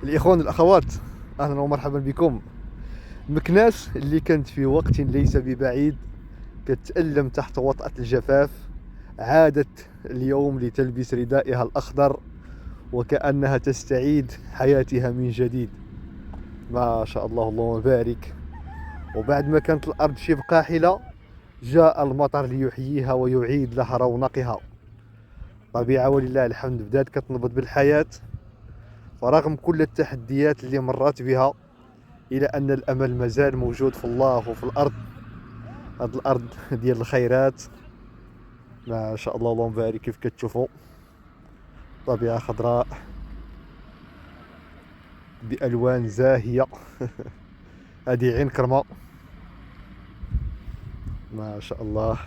الإخوان والأخوات، أهلا ومرحبا بكم. مكناس اللي كانت في وقت ليس ببعيد كتألم تحت وطأة الجفاف عادت اليوم لتلبس ردائها الأخضر وكأنها تستعيد حياتها من جديد. ما شاء الله، اللهم بارك. وبعد ما كانت الأرض شبه قاحلة جاء المطر ليحييها ويعيد لها رونقها. طبيعة ولله الحمد بدات كتنبض بالحياة، فرغم كل التحديات اللي مرات بها إلى أن الأمل مازال موجود في الله وفي الأرض. هاد الأرض ديال الخيرات، ما شاء الله اللهم بارك. كيف كتشوفوا طبيعة خضراء بألوان زاهية. هذه عين كرمة، ما شاء الله.